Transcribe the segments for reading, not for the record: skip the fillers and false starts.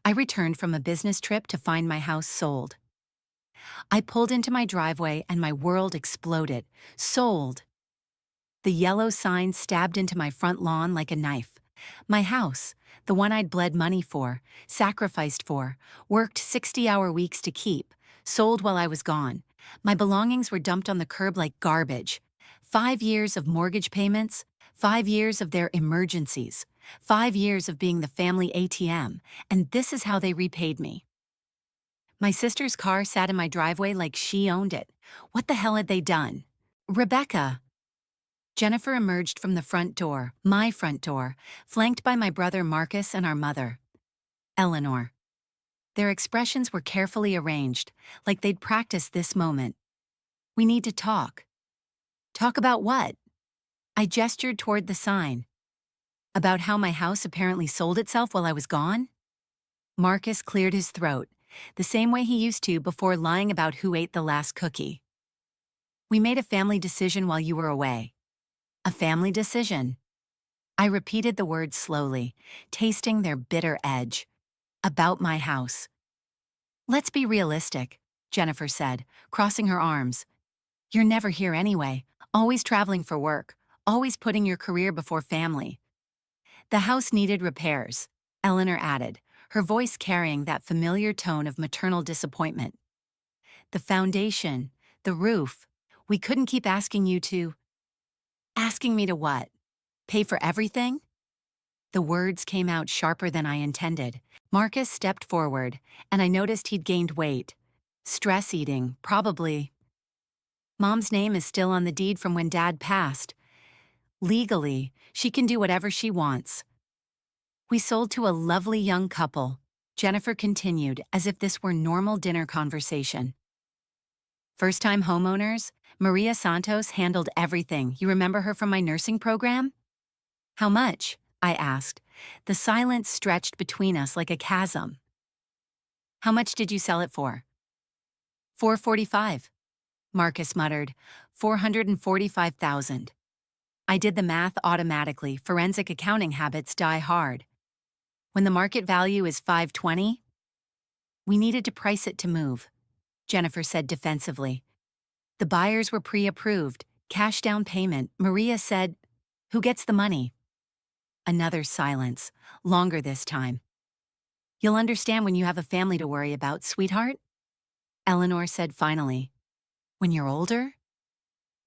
I returned from a business trip to find my house sold. I pulled into my driveway and my world exploded. Sold. The yellow sign stabbed into my front lawn like a knife. My house, the one I'd bled money for, sacrificed for, worked 60-hour weeks to keep, sold while I was gone. My belongings were dumped on the curb like garbage. 5 years of mortgage payments, 5 years of their emergencies, 5 years of being the family ATM, and this is how they repaid me. My sister's car sat in my driveway like she owned it. What the hell had they done? Rebecca. Jennifer emerged from the front door, my front door, flanked by my brother Marcus and our mother, Eleanor. Their expressions were carefully arranged, like they'd practiced this moment. We need to talk. Talk about what? I gestured toward the sign. About how my house apparently sold itself while I was gone? Marcus cleared his throat, the same way he used to before lying about who ate the last cookie. We made a family decision while you were away. A family decision. I repeated the words slowly, tasting their bitter edge. About my house. Let's be realistic, Jennifer said, crossing her arms. You're never here anyway, always traveling for work, always putting your career before family. The house needed repairs, Eleanor added, her voice carrying that familiar tone of maternal disappointment. The foundation, the roof, we couldn't keep asking you to. Asking me to what? Pay for everything? The words came out sharper than I intended. Marcus stepped forward, and I noticed he'd gained weight. Stress eating, probably. Mom's name is still on the deed from when Dad passed. Legally, she can do whatever she wants. We sold to a lovely young couple, Jennifer continued as if this were normal dinner conversation. First-time homeowners, Maria Santos handled everything. You remember her from my nursing program? How much? I asked. The silence stretched between us like a chasm. How much did you sell it for? $445. Marcus muttered. 445,000. I did the math automatically. Forensic accounting habits die hard. When the market value is 520? We needed to price it to move, Jennifer said defensively. The buyers were pre-approved, cash down payment. Maria said, who gets the money? Another silence, longer this time. You'll understand when you have a family to worry about, sweetheart? Eleanor said finally. When you're older?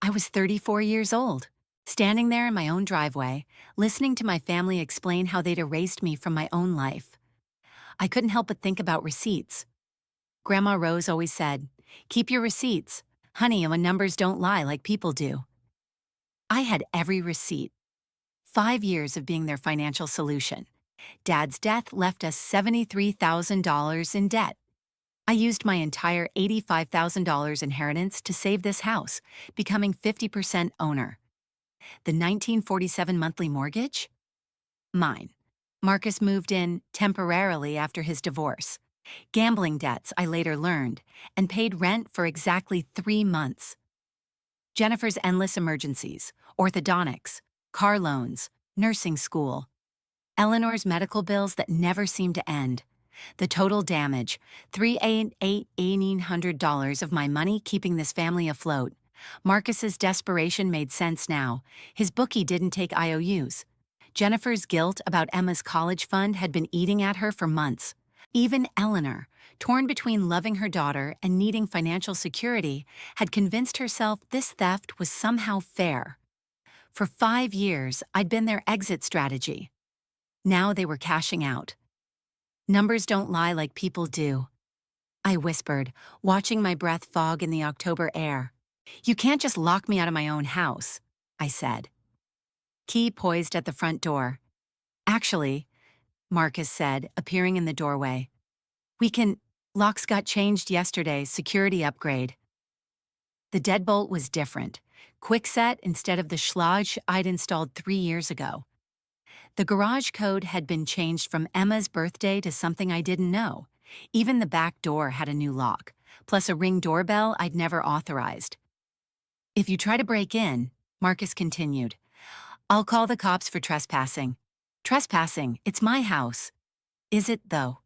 I was 34 years old, standing there in my own driveway, listening to my family explain how they'd erased me from my own life. I couldn't help but think about receipts. Grandma Rose always said, keep your receipts, honey, when numbers don't lie like people do. I had every receipt. 5 years of being their financial solution. Dad's death left us $73,000 in debt. I used my entire $85,000 inheritance to save this house, becoming 50% owner. The 1947 monthly mortgage? Mine. Marcus moved in temporarily after his divorce. Gambling debts, I later learned, and paid rent for exactly 3 months. Jennifer's endless emergencies, orthodontics, car loans, nursing school. Eleanor's medical bills that never seemed to end. The total damage, $1,800 of my money keeping this family afloat. Marcus's desperation made sense now. His bookie didn't take IOUs. Jennifer's guilt about Emma's college fund had been eating at her for months. Even Eleanor, torn between loving her daughter and needing financial security, had convinced herself this theft was somehow fair. For 5 years, I'd been their exit strategy. Now they were cashing out. Numbers don't lie like people do, I whispered, watching my breath fog in the October air. You can't just lock me out of my own house, I said. Key poised at the front door. Actually, Marcus said, appearing in the doorway. Locks got changed yesterday, security upgrade. The deadbolt was different. Quickset instead of the schlage I'd installed 3 years ago. The garage code had been changed from Emma's birthday to something I didn't know. Even the back door had a new lock, plus a Ring doorbell I'd never authorized. If you try to break in, Marcus continued, I'll call the cops for trespassing. Trespassing, it's my house. Is it, though?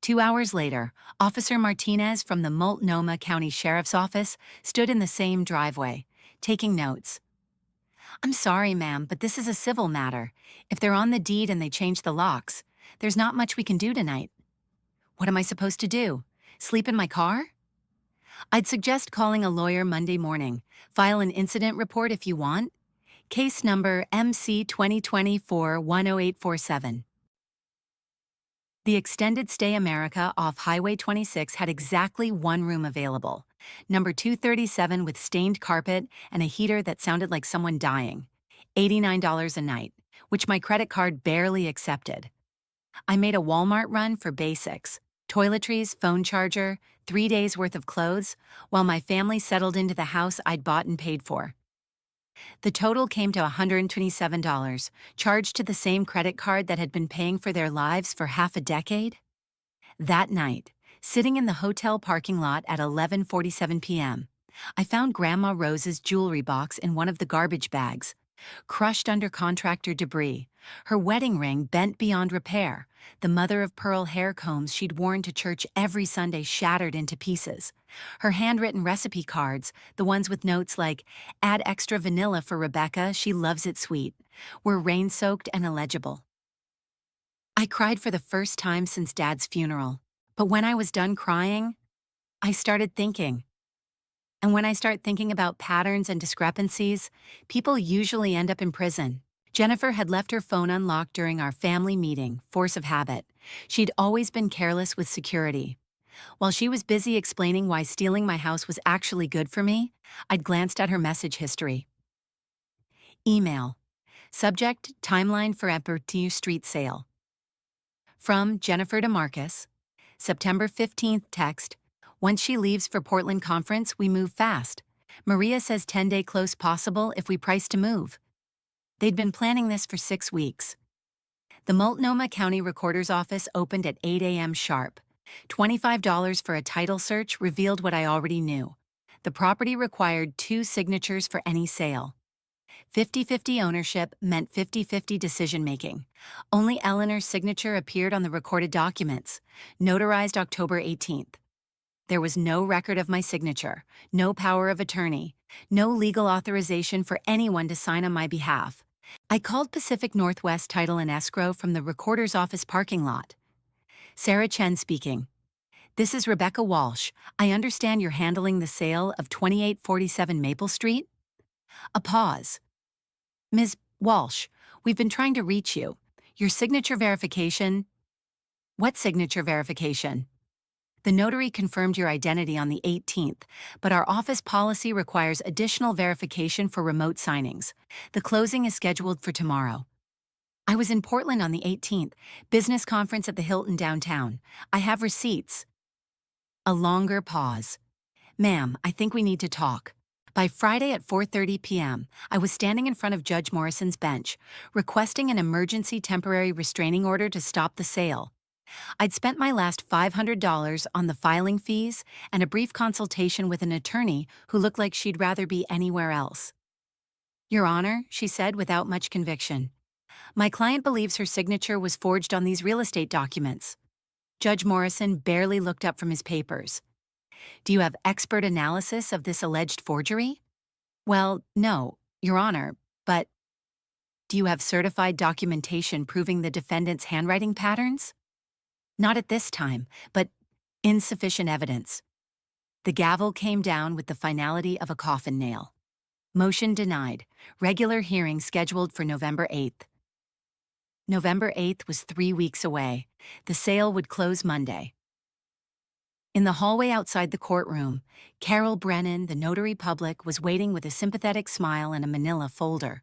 2 hours later, Officer Martinez from the Multnomah County Sheriff's Office stood in the same driveway, taking notes. "I'm sorry, ma'am, but this is a civil matter. If they're on the deed and they change the locks, there's not much we can do tonight." "What am I supposed to do? Sleep in my car?" "I'd suggest calling a lawyer Monday morning. File an incident report if you want. Case number MC 2024-10847. The Extended Stay America off Highway 26 had exactly one room available. Number 237 with stained carpet and a heater that sounded like someone dying. $89 a night, which my credit card barely accepted. I made a Walmart run for basics. Toiletries, phone charger, 3 days worth of clothes, while my family settled into the house I'd bought and paid for. The total came to $127, charged to the same credit card that had been paying for their lives for half a decade. That night, sitting in the hotel parking lot at 11:47 p.m., I found Grandma Rose's jewelry box in one of the garbage bags, crushed under contractor debris, her wedding ring bent beyond repair, the mother-of-pearl hair combs she'd worn to church every Sunday shattered into pieces, her handwritten recipe cards, the ones with notes like, "Add extra vanilla for Rebecca, she loves it sweet," were rain-soaked and illegible. I cried for the first time since Dad's funeral, but when I was done crying, I started thinking. And when I start thinking about patterns and discrepancies, people usually end up in prison. Jennifer had left her phone unlocked during our family meeting, force of habit. She'd always been careless with security. While she was busy explaining why stealing my house was actually good for me, I'd glanced at her message history. Email. Subject, timeline for Empire Street sale. From Jennifer to Marcus. September 15th text. Once she leaves for Portland conference, we move fast. Maria says 10-day close possible if we price to move. They'd been planning this for 6 weeks. The Multnomah County Recorder's Office opened at 8 a.m. sharp. $25 for a title search revealed what I already knew. The property required 2 signatures for any sale. 50-50 ownership meant 50-50 decision-making. Only Eleanor's signature appeared on the recorded documents, notarized October 18th. There was no record of my signature, no power of attorney, no legal authorization for anyone to sign on my behalf. I called Pacific Northwest Title and Escrow from the recorder's office parking lot. Sarah Chen speaking. "This is Rebecca Walsh. I understand you're handling the sale of 2847 Maple Street?" A pause. "Ms. Walsh, we've been trying to reach you. Your signature verification..." "What signature verification?" "The notary confirmed your identity on the 18th, but our office policy requires additional verification for remote signings. The closing is scheduled for tomorrow." "I was in Portland on the 18th, business conference at the Hilton downtown. I have receipts." A longer pause. "Ma'am, I think we need to talk." By Friday at 4:30 p.m., I was standing in front of Judge Morrison's bench, requesting an emergency temporary restraining order to stop the sale. I'd spent my last $500 on the filing fees and a brief consultation with an attorney who looked like she'd rather be anywhere else. "Your Honor," she said without much conviction, "my client believes her signature was forged on these real estate documents." Judge Morrison barely looked up from his papers. "Do you have expert analysis of this alleged forgery?" "Well, no, Your Honor, but..." "Do you have certified documentation proving the defendant's handwriting patterns?" "Not at this time, but insufficient evidence." The gavel came down with the finality of a coffin nail. Motion denied. Regular hearing scheduled for November 8th. November 8th was 3 weeks away. The sale would close Monday. In the hallway outside the courtroom, Carol Brennan, the notary public, was waiting with a sympathetic smile and a manila folder.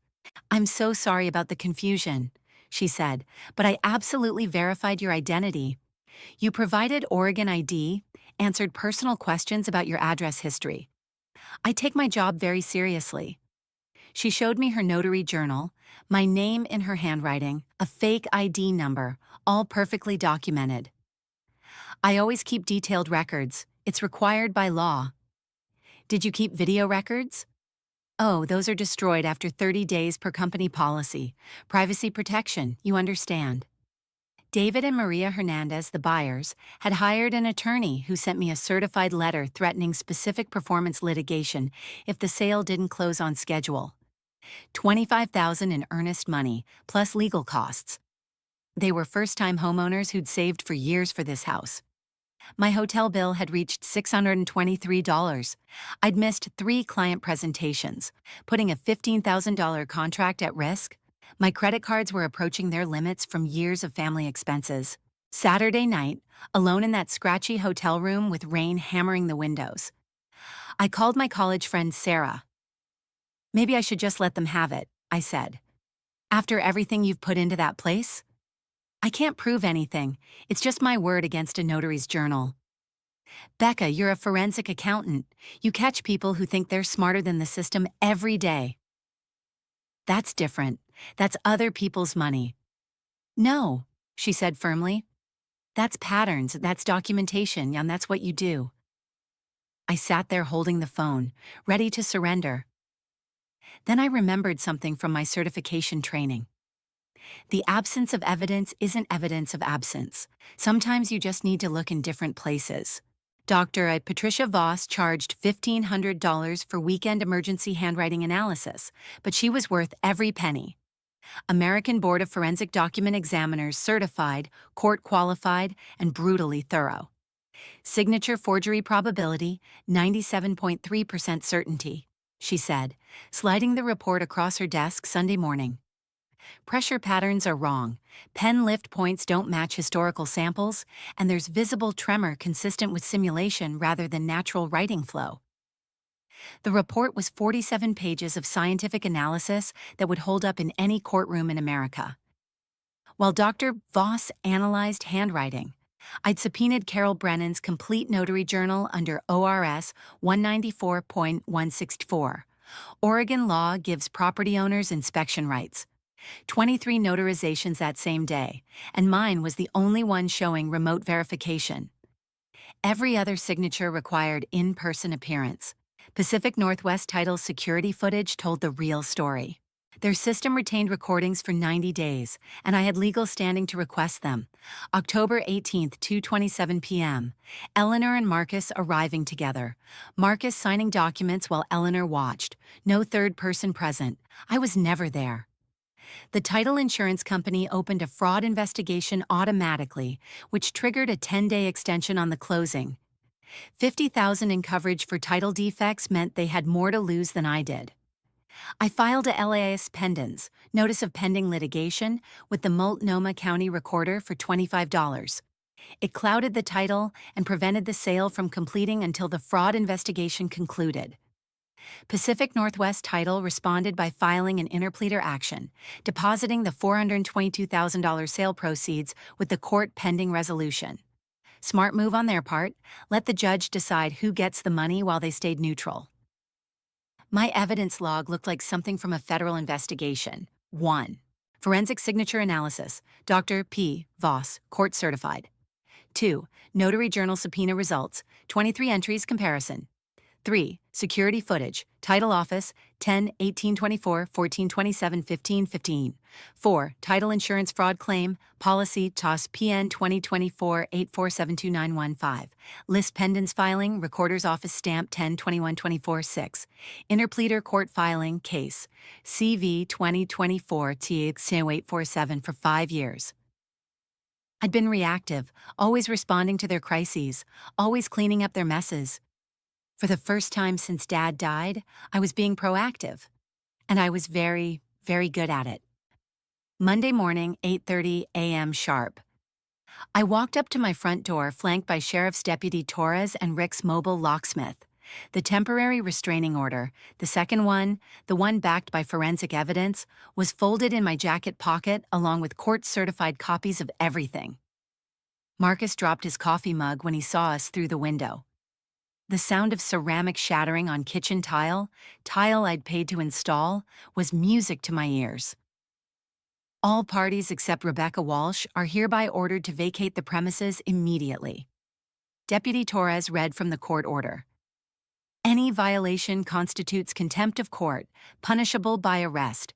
"I'm so sorry about the confusion," she said, "but I absolutely verified your identity. You provided Oregon ID, answered personal questions about your address history. I take my job very seriously." She showed me her notary journal, my name in her handwriting, a fake ID number, all perfectly documented. "I always keep detailed records. It's required by law." "Did you keep video records?" "Oh, those are destroyed after 30 days per company policy. Privacy protection, you understand." David and Maria Hernandez, the buyers, had hired an attorney who sent me a certified letter threatening specific performance litigation if the sale didn't close on schedule. $25,000 in earnest money, plus legal costs. They were first-time homeowners who'd saved for years for this house. My hotel bill had reached $623. I'd missed 3 client presentations, putting a $15,000 contract at risk. My credit cards were approaching their limits from years of family expenses. Saturday night, alone in that scratchy hotel room with rain hammering the windows. I called my college friend Sarah. "Maybe I should just let them have it," I said. "After everything you've put into that place?" "I can't prove anything. It's just my word against a notary's journal." "Becca, you're a forensic accountant. You catch people who think they're smarter than the system every day." "That's different. That's other people's money." "No," she said firmly. "That's patterns, that's documentation, and that's what you do." I sat there holding the phone, ready to surrender. Then I remembered something from my certification training. The absence of evidence isn't evidence of absence. Sometimes you just need to look in different places. Patricia Voss charged $1,500 for weekend emergency handwriting analysis, but she was worth every penny. American Board of Forensic Document Examiners certified, court qualified, and brutally thorough. Signature forgery probability, 97.3% certainty, she said, sliding the report across her desk Sunday morning. Pressure patterns are wrong, pen lift points don't match historical samples, and there's visible tremor consistent with simulation rather than natural writing flow. The report was 47 pages of scientific analysis that would hold up in any courtroom in America. While Dr. Voss analyzed handwriting, I'd subpoenaed Carol Brennan's complete notary journal under ORS 194.164. Oregon law gives property owners inspection rights. 23 notarizations that same day, and mine was the only one showing remote verification. Every other signature required in-person appearance. Pacific Northwest Title's security footage told the real story. Their system retained recordings for 90 days, and I had legal standing to request them. October 18, 2:27 p.m. Eleanor and Marcus arriving together. Marcus signing documents while Eleanor watched. No third person present. I was never there. The title insurance company opened a fraud investigation automatically, which triggered a 10-day extension on the closing. $50,000 in coverage for title defects meant they had more to lose than I did. I filed a LAS pendens, notice of pending litigation, with the Multnomah County Recorder for $25. It clouded the title and prevented the sale from completing until the fraud investigation concluded. Pacific Northwest Title responded by filing an interpleader action, depositing the $422,000 sale proceeds with the court pending resolution. Smart move on their part. Let the judge decide who gets the money while they stayed neutral. My evidence log looked like something from a federal investigation. 1. Forensic signature analysis. Dr. P. Voss, court certified. 2. Notary journal subpoena results. 23 entries comparison. 3. Security footage. Title office 10-1824-1427-1515. 4. Title insurance fraud claim. Policy TOS PN 2024-84729115. List pendants filing. Recorder's office stamp 10-2124-6. Interpleader court filing. Case CV 2024-TX0847 for 5 years. I'd been reactive, always responding to their crises, always cleaning up their messes. For the first time since Dad died, I was being proactive, and I was very, very good at it. Monday morning, 8:30 a.m. sharp. I walked up to my front door flanked by Sheriff's Deputy Torres and Rick's mobile locksmith. The temporary restraining order, the second one, the one backed by forensic evidence, was folded in my jacket pocket along with court-certified copies of everything. Marcus dropped his coffee mug when he saw us through the window. The sound of ceramic shattering on kitchen tile I'd paid to install, was music to my ears. All parties except Rebecca Walsh are hereby ordered to vacate the premises immediately. Deputy Torres read from the court order. Any violation constitutes contempt of court, punishable by arrest.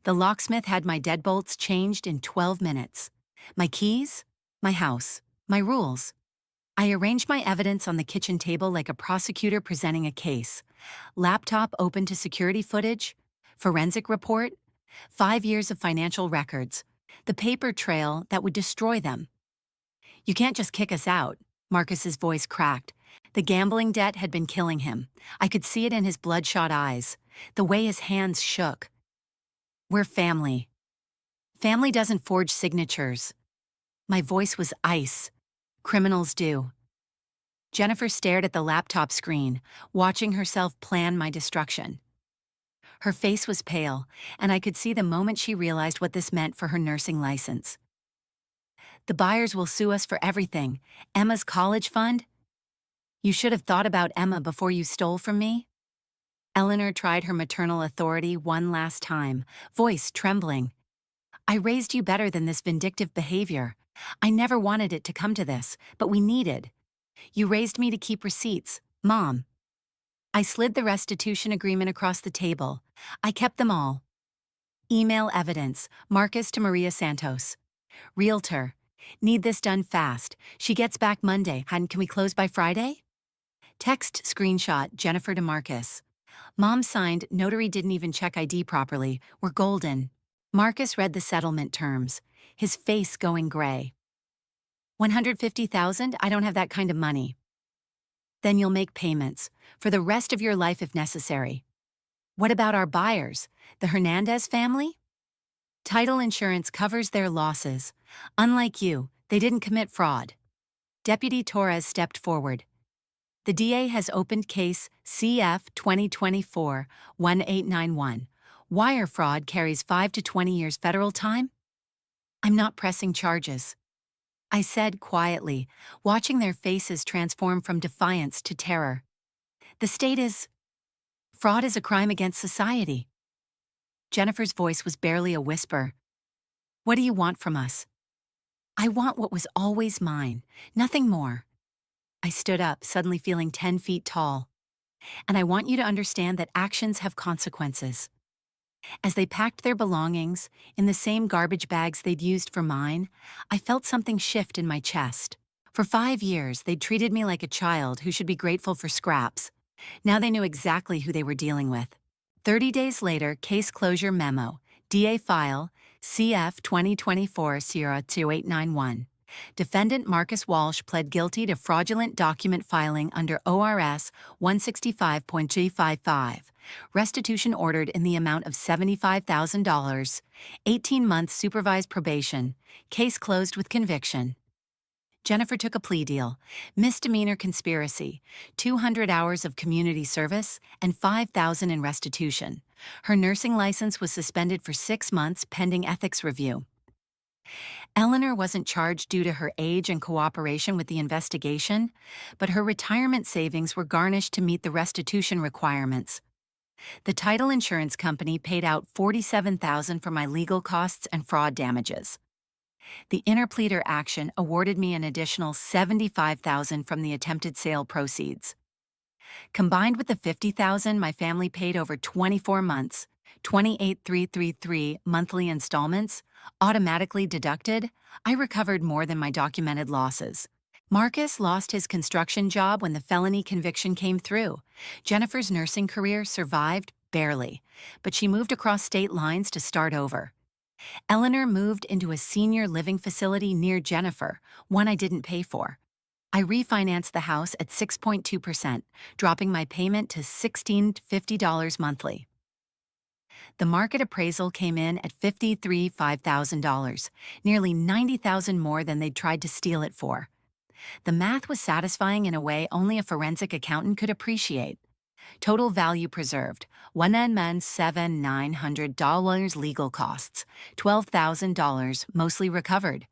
The locksmith had my deadbolts changed in 12 minutes. My keys, my house, my rules. I arranged my evidence on the kitchen table like a prosecutor presenting a case. Laptop open to security footage, forensic report, 5 years of financial records, the paper trail that would destroy them. You can't just kick us out. Marcus's voice cracked. The gambling debt had been killing him. I could see it in his bloodshot eyes, the way his hands shook. We're family. Family doesn't forge signatures. My voice was ice. Criminals do. Jennifer stared at the laptop screen, watching herself plan my destruction. Her face was pale, and I could see the moment she realized what this meant for her nursing license. The buyers will sue us for everything. Emma's college fund? You should have thought about Emma before you stole from me. Eleanor tried her maternal authority one last time, voice trembling. I raised you better than this vindictive behavior. I never wanted it to come to this, but we needed. You raised me to keep receipts, Mom. I slid the restitution agreement across the table. I kept them all. Email evidence, Marcus to Maria Santos. Realtor. Need this done fast. She gets back Monday. And can we close by Friday? Text screenshot, Jennifer to Marcus. Mom signed, notary didn't even check ID properly. We're golden. Marcus read the settlement terms, his face going gray. $150,000? I don't have that kind of money. Then you'll make payments, for the rest of your life if necessary. What about our buyers, the Hernandez family? Title insurance covers their losses. Unlike you, they didn't commit fraud. Deputy Torres stepped forward. The DA has opened case CF 2024-1891. Wire fraud carries 5 to 20 years federal time? I'm not pressing charges. I said quietly, watching their faces transform from defiance to terror. The state is... Fraud is a crime against society. Jennifer's voice was barely a whisper. What do you want from us? I want what was always mine, nothing more. I stood up, suddenly feeling 10 feet tall. And I want you to understand that actions have consequences. As they packed their belongings, in the same garbage bags they'd used for mine, I felt something shift in my chest. For 5 years, they'd treated me like a child who should be grateful for scraps. Now they knew exactly who they were dealing with. 30 days later, case closure memo, DA file, CF 2024-2891. Defendant Marcus Walsh pled guilty to fraudulent document filing under ORS 165.G55. Restitution ordered in the amount of $75,000. 18 months supervised probation. Case closed with conviction. Jennifer took a plea deal, misdemeanor conspiracy, 200 hours of community service, and $5,000 in restitution. Her nursing license was suspended for 6 months pending ethics review. Eleanor wasn't charged due to her age and cooperation with the investigation, but her retirement savings were garnished to meet the restitution requirements. The title insurance company paid out $47,000 for my legal costs and fraud damages. The interpleader action awarded me an additional $75,000 from the attempted sale proceeds. Combined with the $50,000 my family paid over 24 months, 28,333 monthly installments, automatically deducted, I recovered more than my documented losses. Marcus lost his construction job when the felony conviction came through. Jennifer's nursing career survived, barely, but she moved across state lines to start over. Eleanor moved into a senior living facility near Jennifer, one I didn't pay for. I refinanced the house at 6.2%, dropping my payment to $1,650 monthly. The market appraisal came in at $53,500, nearly $90,000 more than they'd tried to steal it for. The math was satisfying in a way only a forensic accountant could appreciate. Total value preserved, $1,700 legal costs, $12,000 mostly recovered.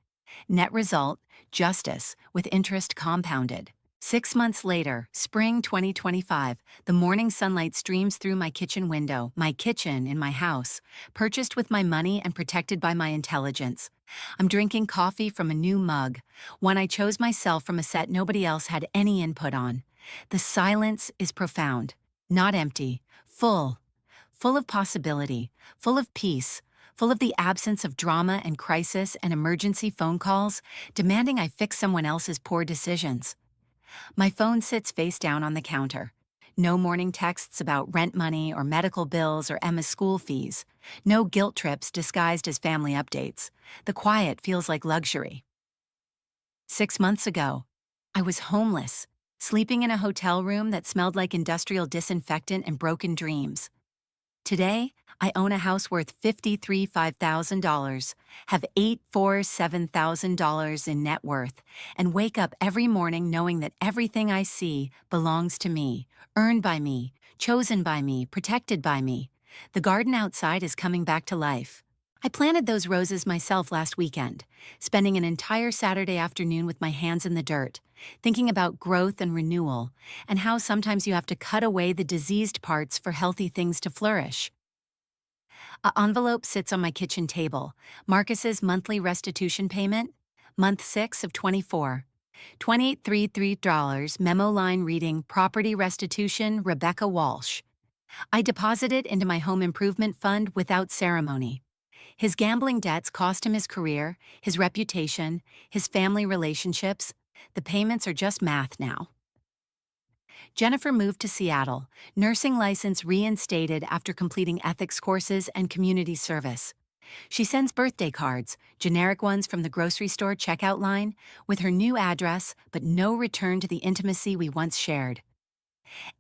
Net result, justice, with interest compounded. 6 months later, spring 2025, the morning sunlight streams through my kitchen window, my kitchen in my house, purchased with my money and protected by my intelligence. I'm drinking coffee from a new mug, one I chose myself from a set nobody else had any input on. The silence is profound, not empty, full of possibility, full of peace, full of the absence of drama and crisis and emergency phone calls demanding I fix someone else's poor decisions. My phone sits face down on the counter. No morning texts about rent money or medical bills or Emma's school fees. No guilt trips disguised as family updates. The quiet feels like luxury. 6 months ago, I was homeless, sleeping in a hotel room that smelled like industrial disinfectant and broken dreams. Today, I own a house worth $53,500, have $847,000 in net worth, and wake up every morning knowing that everything I see belongs to me, earned by me, chosen by me, protected by me. The garden outside is coming back to life. I planted those roses myself last weekend, spending an entire Saturday afternoon with my hands in the dirt, thinking about growth and renewal, and how sometimes you have to cut away the diseased parts for healthy things to flourish. An envelope sits on my kitchen table, Marcus's monthly restitution payment, month 6 of 24. $2833, memo line reading Property Restitution, Rebecca Walsh. I deposited into my home improvement fund without ceremony. His gambling debts cost him his career, his reputation, his family relationships. The payments are just math now. Jennifer moved to Seattle, nursing license reinstated after completing ethics courses and community service. She sends birthday cards, generic ones from the grocery store checkout line, with her new address, but no return to the intimacy we once shared.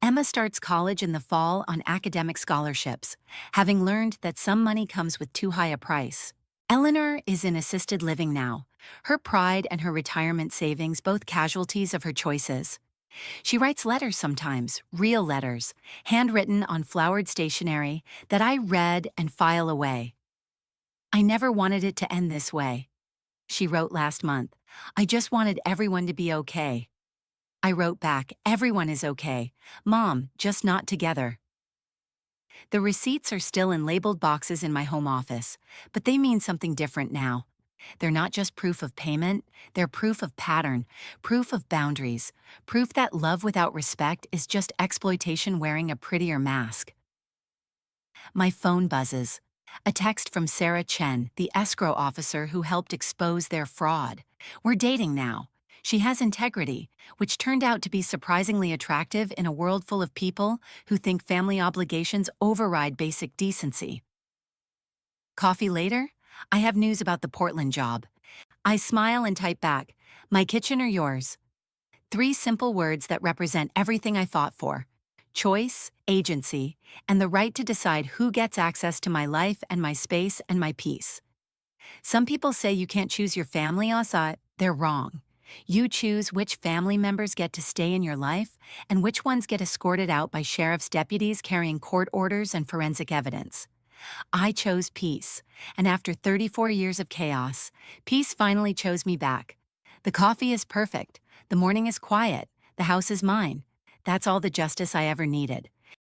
Emma starts college in the fall on academic scholarships, having learned that some money comes with too high a price. Eleanor is in assisted living now, her pride and her retirement savings both casualties of her choices. She writes letters sometimes, real letters, handwritten on flowered stationery that I read and file away. I never wanted it to end this way. She wrote last month, I just wanted everyone to be okay. I wrote back, everyone is okay. Mom, just not together. The receipts are still in labeled boxes in my home office, but they mean something different now. They're not just proof of payment, they're proof of pattern, proof of boundaries, proof that love without respect is just exploitation wearing a prettier mask. My phone buzzes. A text from Sarah Chen, the escrow officer who helped expose their fraud. We're dating now. She has integrity, which turned out to be surprisingly attractive in a world full of people who think family obligations override basic decency. Coffee later, I have news about the Portland job. I smile and type back, my kitchen or yours? 3 simple words that represent everything I fought for. Choice, agency, and the right to decide who gets access to my life and my space and my peace. Some people say you can't choose your family, Asa. They're wrong. You choose which family members get to stay in your life and which ones get escorted out by sheriff's deputies carrying court orders and forensic evidence. I chose peace, and after 34 years of chaos, peace finally chose me back. The coffee is perfect, the morning is quiet, the house is mine. That's all the justice I ever needed.